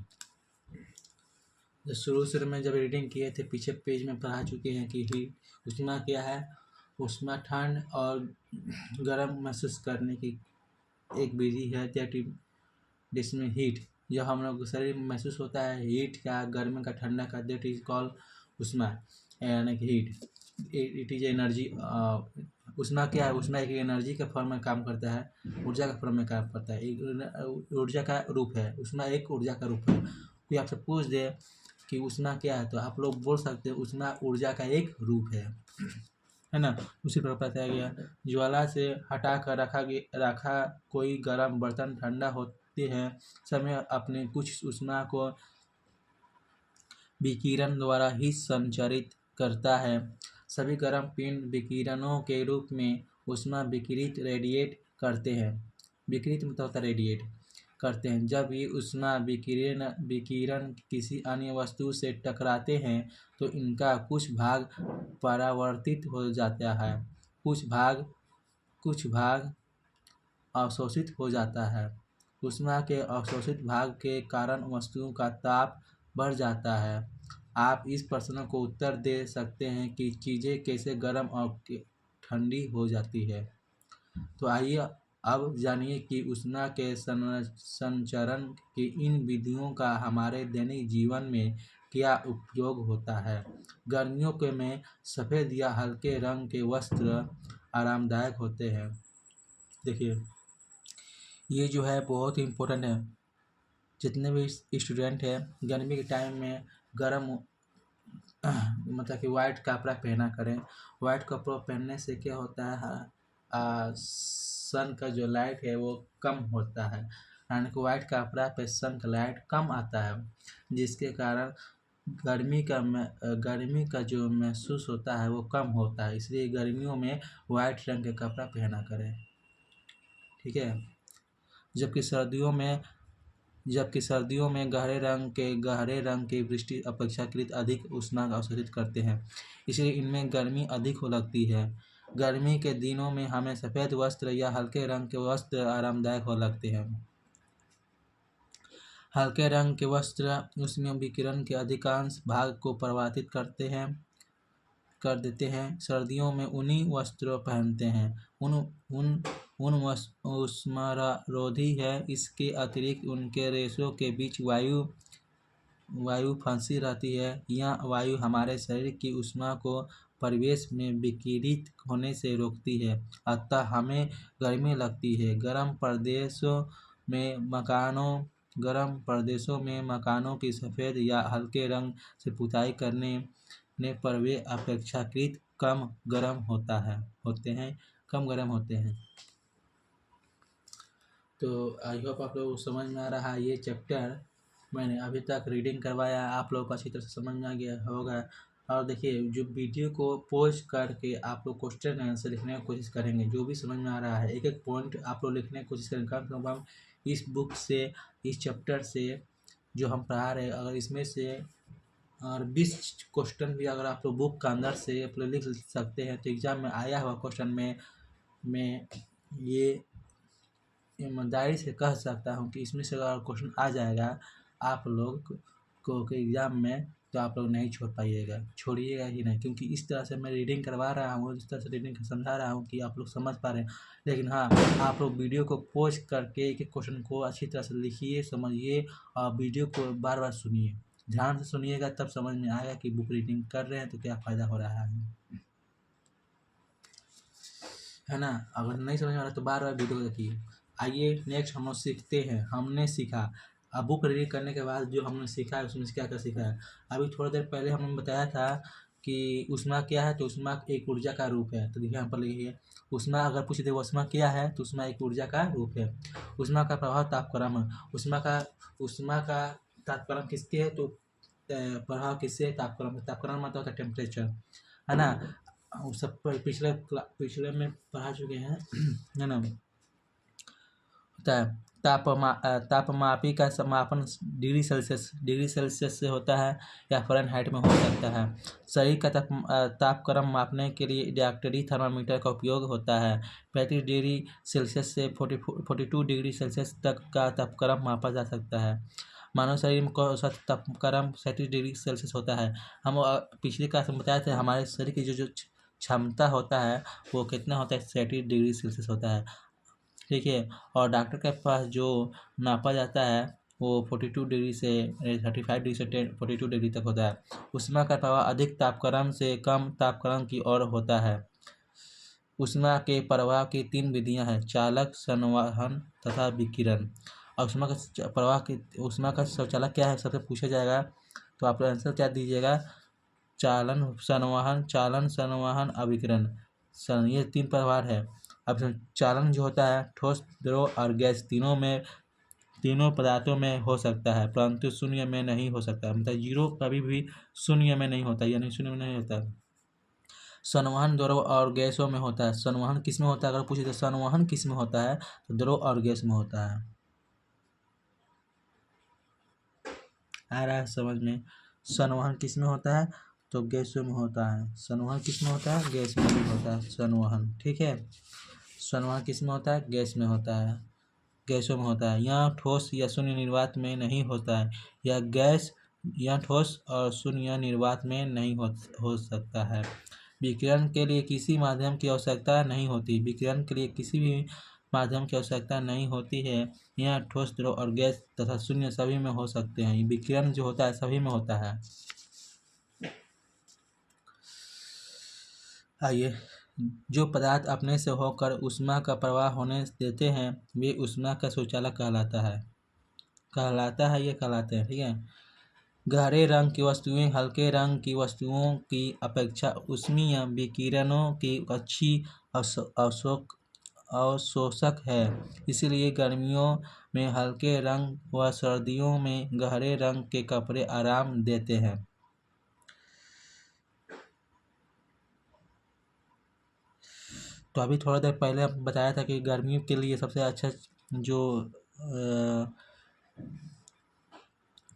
शुरू में जब रीडिंग किए थे पीछे पेज में पढ़ा चुके हैं कि ऊष्मा क्या है। ऊष्मा ठंड और गर्म महसूस करने की एक विधि है, जिसमें हीट जो हम लोग शरीर में महसूस होता है, हीट का, गर्मी का, ठंडा का, दैट इज कॉल्ड ऊष्मा यानी कि हीट। It is energy. ऊष्मा क्या है? ऊष्मा एक एनर्जी के फॉर्म में काम करता है, ऊर्जा के फॉर्म में काम करता है, एक ऊर्जा का रूप है। ऊष्मा एक ऊर्जा का रूप है। कोई आपसे पूछ दे कि ऊष्मा क्या है तो आप लोग बोल सकते हैं ऊष्मा ऊर्जा का एक रूप है ना। उसी प्रकार बताया गया, ज्वाला से हटा कर रखा कोई गर्म बर्तन ठंडा होते हैं समय अपने कुछ ऊष्मा को विकिरण द्वारा ही संचरित करता है। सभी गर्म पिंड विकिरणों के रूप में ऊष्मा रेडिएट करते हैं। विकिरित मतलब होता है रेडिएट करते हैं। जब ये ऊष्मा विकिरण किसी अन्य वस्तु से टकराते हैं तो इनका कुछ भाग परावर्तित हो जाता है, कुछ भाग अवशोषित हो जाता है। ऊष्मा के अवशोषित भाग के कारण वस्तुओं का ताप बढ़ जाता है। आप इस प्रश्न को उत्तर दे सकते हैं कि चीज़ें कैसे गर्म और ठंडी हो जाती है। तो आइए अब जानिए कि ऊष्मा के संचरण की इन विधियों का हमारे दैनिक जीवन में क्या उपयोग होता है। गर्मियों के में सफ़ेद या हल्के रंग के वस्त्र आरामदायक होते हैं। देखिए, ये जो है बहुत ही इम्पोर्टेंट है। जितने भी स्टूडेंट हैं गर्मी के टाइम में गर्म मतलब कि वाइट कपड़ा पहना करें। वाइट कपड़ा पहनने से क्या होता है, सन का जो लाइट है वो कम होता है, यानी कि वाइट कपड़ा पे सन का लाइट कम आता है, जिसके कारण गर्मी का जो महसूस होता है वो कम होता है। इसलिए गर्मियों में वाइट रंग के कपड़ा पहना करें, ठीक है। जबकि सर्दियों में गहरे रंग के वृष्टि अपेक्षाकृत अधिक ऊष्मा अवशोषित करते हैं, इसलिए इनमें गर्मी अधिक हो लगती है। गर्मी के दिनों में हमें सफ़ेद वस्त्र या हल्के रंग के वस्त्र आरामदायक हो लगते हैं। हल्के रंग के वस्त्र उसमें विकिरण के अधिकांश भाग को प्रभावित कर देते हैं। सर्दियों में ऊनी वस्त्र पहनते हैं। ऊन ऊष्मारोधी है। इसके अतिरिक्त उनके रेशों के बीच वायु फंसी रहती है। यह वायु हमारे शरीर की ऊष्मा को परिवेश में विकिरित होने से रोकती है, अतः हमें गर्मी लगती है। गर्म प्रदेशों में मकानों की सफ़ेद या हल्के रंग से पुताई करने पर वे अपेक्षाकृत कम गर्म होते हैं। तो आई होप आप लोगों को समझ में आ रहा है। ये चैप्टर मैंने अभी तक रीडिंग करवाया, आप लोगों को अच्छी तरह से समझ में आ गया होगा। और देखिए, जो वीडियो को पॉज करके आप लोग क्वेश्चन आंसर लिखने की कोशिश करेंगे, जो भी समझ में आ रहा है एक एक पॉइंट आप लोग लिखने की कोशिश करेंगे। कम से कम इस बुक से, इस चैप्टर से जो हम पढ़ा रहे हैं, अगर इसमें से और 20 क्वेश्चन भी अगर आप लोग बुक के अंदर से आप लोग लिख सकते हैं तो एग्ज़ाम में आया हुआ क्वेश्चन में ये ईमानदारी से कह सकता हूँ कि इसमें से अगर क्वेश्चन आ जाएगा आप लोग को एग्ज़ाम में, तो आप लोग नहीं छोड़िएगा ही नहीं, क्योंकि इस तरह से मैं रीडिंग करवा रहा हूँ, इस तरह से रीडिंग समझा रहा हूँ कि आप लोग समझ पा रहे हैं। लेकिन हाँ, आप लोग वीडियो को पॉज करके एक एक क्वेश्चन को अच्छी तरह से लिखिए, समझिए और वीडियो को बार बार सुनिए। ध्यान से सुनिएगा तब समझ में आएगा कि बुक रीडिंग कर रहे हैं तो क्या फ़ायदा हो रहा है ना। अगर नहीं समझ में आ रहा तो बार बार वीडियो को देखिए। आइए नेक्स्ट हम लोग सीखते हैं। हमने सीखा, अब बुक रीडिंग करने के बाद जो हमने सीखा है उसमें से क्या क्या सीखा है। अभी थोड़ी देर पहले हमने बताया था कि ऊष्मा क्या है, तो ऊष्मा एक ऊर्जा का रूप है। तो देखिए यहाँ पर लिखिए, ऊष्मा अगर पूछे तो ऊष्मा क्या है, तो ऊष्मा एक ऊर्जा का रूप है। ऊष्मा का प्रभाव तापक्रम है। ऊष्मा का तापक्रम किसके है, तो प्रभाव किससे है, तापक्रम। तापक्रम मतलब होता है टेम्परेचर, है ना। सब पिछले में पढ़ा चुके हैं है ना। तापमापी का समापन डिग्री सेल्सियस से होता है या फ़ारेनहाइट में हो सकता है। शरीर का तापक्रम मापने के लिए रिएक्टरी थर्मामीटर का उपयोग होता है। 35 डिग्री सेल्सियस से 42 डिग्री सेल्सियस तक का तापक्रम मापा जा सकता है। मानव शरीर में औसत तापक्रम 37 डिग्री सेल्सियस होता है। हम पिछली क्लास में बताए थे हमारे शरीर की जो क्षमता होता है वो कितना होता है, 37 डिग्री सेल्सियस होता है, ठीक है। और डॉक्टर के पास जो नापा जाता है वो 42 डिग्री से 35 डिग्री से 42 डिग्री तक होता है। ऊष्मा का प्रवाह अधिक तापक्रम से कम तापक्रम की ओर होता है। ऊष्मा के प्रवाह की 3 विधियां हैं, चालक, संवहन तथा विकिरण। और ऊष्मा का शौचालक क्या है सबसे पूछा जाएगा, तो आप आंसर क्या दीजिएगा, चालन, संवहन, अविकिरण। ये 3 प्रकार है। अब चालन जो होता है ठोस, द्रव और गैस तीनों पदार्थों में हो सकता है, परंतु शून्य में नहीं हो सकता। मतलब जीरो कभी भी शून्य में नहीं होता, यानी शून्य में नहीं होता। संवहन द्रव और गैसों में होता है। संवहन किस में होता है, अगर पूछे तो संवहन किस में होता है, तो द्रव और गैस में होता है। आ रहा है समझ में। संवहन किस में होता है, तो गैसों में होता है। संवहन किस में होता है, गैस में भी होता है संवहन, ठीक है। संवहन किस में होता है, गैस में होता है, गैसों में होता है। यह ठोस या शून्य निर्वात में नहीं होता है। यह गैस या ठोस और शून्य या निर्वात में नहीं हो सकता है। विकिरण के लिए किसी माध्यम की आवश्यकता नहीं होती। विकिरण के लिए किसी भी माध्यम की आवश्यकता नहीं होती है। यह ठोस, द्रव और गैस तथा शून्य सभी में हो सकते हैं। विकिरण जो होता है सभी में होता है। आइए, जो पदार्थ अपने से होकर ऊष्मा का प्रवाह होने देते हैं वे ऊष्मा का शौचालक कहलाते हैं, ठीक है। गहरे रंग की वस्तुएं हल्के रंग की वस्तुओं की अपेक्षा ऊष्मीय विकिरणों की अच्छी अवशोषक है। इसलिए गर्मियों में हल्के रंग व सर्दियों में गहरे रंग के कपड़े आराम देते हैं। तो अभी थोड़ा देर पहले बताया था कि गर्मियों के लिए सबसे अच्छा जो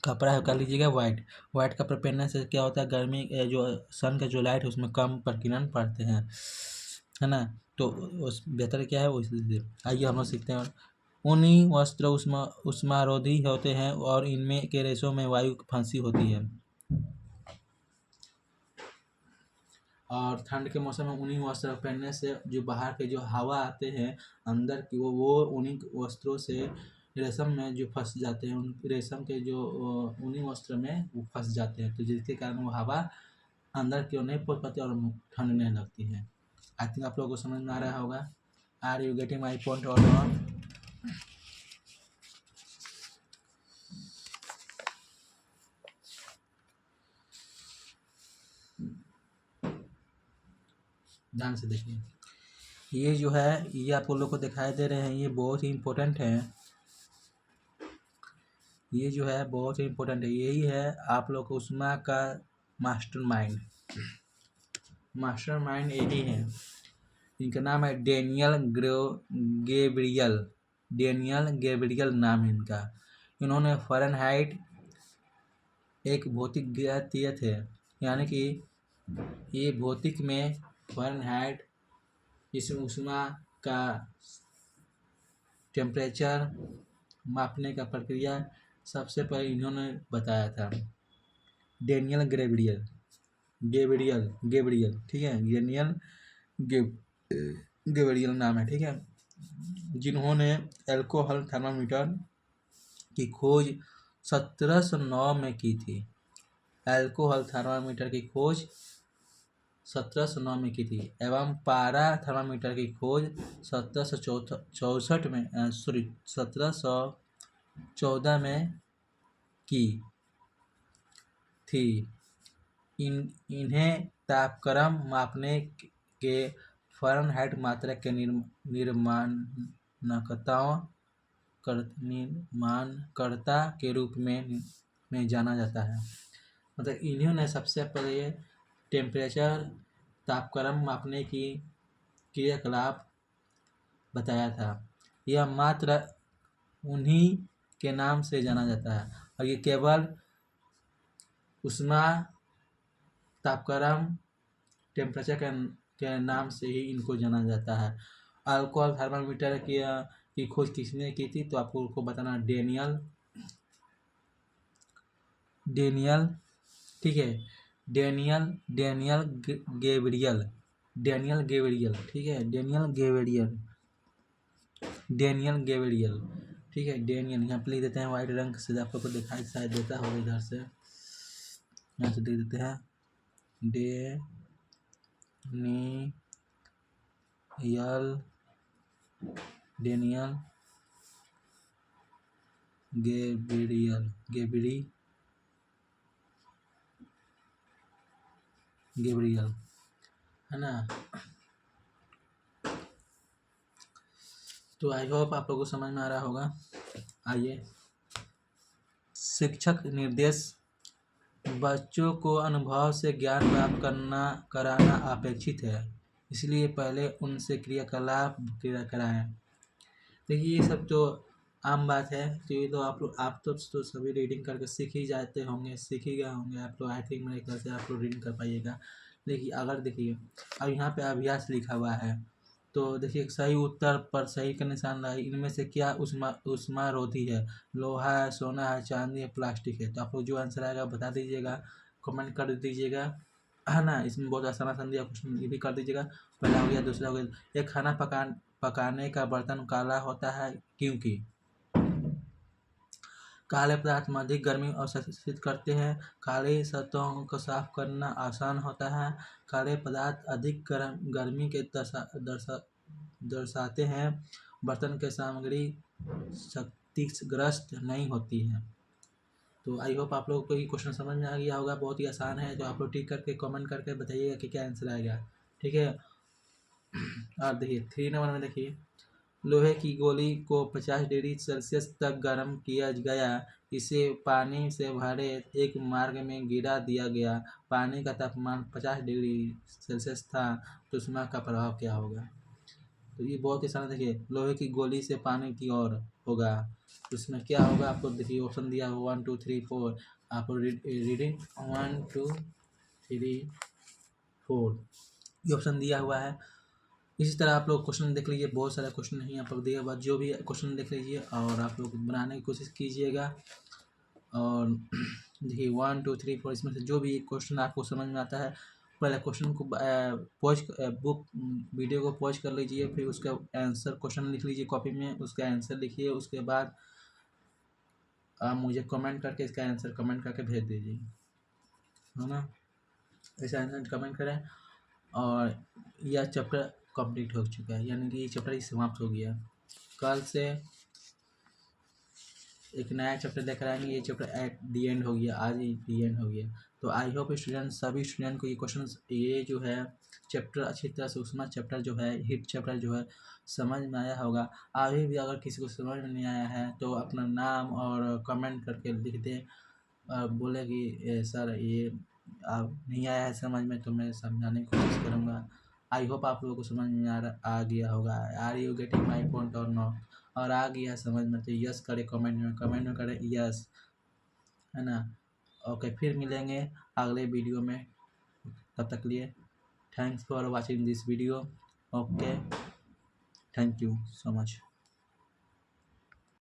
कपड़ा है कर लीजिएगा वाइट कपड़ा पहनने से क्या होता है, गर्मी जो सन का जो लाइट है उसमें कम प्रकिरण पड़ते हैं, है ना। तो उस बेहतर क्या है वो इसलिए। आइए हम लोग सीखते हैं। ऊनी वस्त्र उष्मारोधी होते हैं और इनमें के रेशों में वायु फंसी होती है। और ठंड के मौसम में ऊनी वस्त्र पहनने से जो बाहर के जो हवा आते हैं अंदर की वो ऊनी वस्त्रों से रेशम में जो फंस जाते हैं, उन रेशम के जो ऊनी वस्त्र में वो फंस जाते हैं, तो जिसके कारण वो हवा अंदर की ओर नहीं पहुँच पाती और ठंड नहीं लगती है। आई थिंक आप लोगों को समझ में आ रहा होगा। Are you getting my point or not? ध्यान से देखिए, ये जो है ये आप लोग को दिखाई दे रहे हैं, ये बहुत ही इम्पोर्टेंट है। ये जो है बहुत ही इम्पोर्टेंट है, यही है आप लोग को ऊष्मा का मास्टरमाइंड यही है। इनका नाम है डेनियल गेब्रियल नाम है इनका। इन्होंने फ़ारेनहाइट एक भौतिक गतियत है, यानी कि ये भौतिक में फ़ारेनहाइट इस ऊष्मा का टेम्परेचर मापने का प्रक्रिया सबसे पहले इन्होंने बताया था, डेनियल गेब्रियल, ठीक है, डेनियल गेब्रियल नाम है, ठीक है, जिन्होंने एल्कोहल थर्मामीटर की खोज 1709 में की थी। एल्कोहल थर्मामीटर की खोज 1709 में की थी एवं पारा थर्मामीटर की खोज 1714 में 1714 में की थी। इन्हें तापक्रम मापने के फ़ारेनहाइट मात्रक के निर्माणकर्ता के रूप में जाना जाता है। मतलब इन्होंने सबसे पहले टेम्परेचर तापक्रम मापने की क्रियाकलाप बताया था। यह मात्र उन्हीं के नाम से जाना जाता है और ये केवल ऊष्मा तापक्रम टेम्परेचर के नाम से ही इनको जाना जाता है। अल्कोहल थर्मामीटर की खोज किसने की थी, तो आपको उनको बताना डेनियल, ठीक है, डेनियल गेब्रियल, ठीक है, डेनियल गेब्रियल, ठीक है, डेनियल। यहाँ पे लिख देते हैं वाइट रंग से, आप लोग को दिखाई शायद देता होगा इधर से, यहाँ से लिख देते हैं डेनियल गेब्रियल, है ना। तो आई होप आप लोगों को समझ में आ रहा होगा। आइए, शिक्षक निर्देश बच्चों को अनुभव से ज्ञान प्राप्त कराना अपेक्षित है, इसलिए पहले उनसे क्रियाकलाप कराएं। देखिए, ये सब तो आम बात है, तो ये तो आप तो सभी रीडिंग करके सीख ही गए होंगे आप तो। आई थिंक मेरे ख्याल से आप लोग रीडिंग कर पाइएगा। देखिए, अगर देखिए अब यहाँ पे अभ्यास लिखा हुआ है, तो देखिए सही उत्तर पर सही का निशान लगाइए। इनमें से क्या ऊष्मा रोधी है? लोहा है, सोना है, चांदी है, प्लास्टिक है। तो आप लोग जो आंसर आएगा बता दीजिएगा, कमेंट कर दीजिएगा, है ना। इसमें बहुत आसान दिया क्वेश्चन, ये भी कर दीजिएगा। पहला हो गया, दूसरा हो गया। एक खाना पकाने का बर्तन काला होता है क्योंकि काले पदार्थ में अधिक गर्मी अवशोषित करते हैं, काली सतहों को साफ करना आसान होता है, काले पदार्थ अधिक गर्मी के दर्शाते हैं, बर्तन की सामग्री क्षतिग्रस्त नहीं होती है। तो आई होप आप लोगों को ये क्वेश्चन समझ में आ गया होगा, बहुत ही आसान है। तो आप लोग टिक करके कमेंट करके बताइएगा कि क्या आंसर आएगा, ठीक है। और देखिए 3 नंबर में देखिए, लोहे की गोली को 50 डिग्री सेल्सियस तक गर्म किया गया, इसे पानी से भरे एक मार्ग में गिरा दिया गया, पानी का तापमान 50 डिग्री सेल्सियस था, तो उसमें का प्रभाव क्या होगा? तो ये बहुत ही आसान। देखिए, लोहे की गोली से पानी की ओर होगा, तो इसमें क्या होगा? आपको देखिए ऑप्शन दिया हुआ 1 2 3 4, आपको रीडिंग 1 2 3 4 ये ऑप्शन दिया हुआ है। इसी तरह आप लोग क्वेश्चन देख लीजिए, बहुत सारे क्वेश्चन नहीं आप लोग दिया हुआ, जो भी क्वेश्चन देख लीजिए और आप लोग बनाने की कोशिश कीजिएगा। और देखिए 1 2 3 4 इसमें से जो भी क्वेश्चन आपको समझ में आता है, पहले क्वेश्चन को वीडियो को पॉज कर लीजिए, फिर उसका आंसर क्वेश्चन लिख लीजिए कॉपी में, उसका आंसर लिखिए, उसके बाद आप मुझे कमेंट करके इसका आंसर कमेंट करके भेज दीजिए, है ना। ऐसा आंसर कमेंट करें। और यह चैप्टर कंप्लीट हो चुका है, यानी कि ये चैप्टर समाप्त हो गया। कल से एक नया चैप्टर लेकर आएंगे। ये चैप्टर एट दी एंड हो गया, आज ही दी एंड हो गया। तो आई होप सभी स्टूडेंट को ये क्वेश्चन, ये जो है चैप्टर अच्छी तरह से ऊष्मा चैप्टर जो है, हीट चैप्टर जो है समझ में आया होगा। अभी भी अगर किसी को समझ में नहीं आया है तो अपना नाम और कमेंट करके लिख दें, बोले कि सर ये आप नहीं आया है समझ में, तो मैं समझाने की कोशिश करूँगा। आई होप आप लोगों को समझ में आ गया होगा। Are you getting my point or not? और आ गया समझ में तो यस करे कमेंट में करें यस, है ना। ओके, फिर मिलेंगे अगले वीडियो में, तब तक लिए thanks for watching this video. Okay, thank you so much.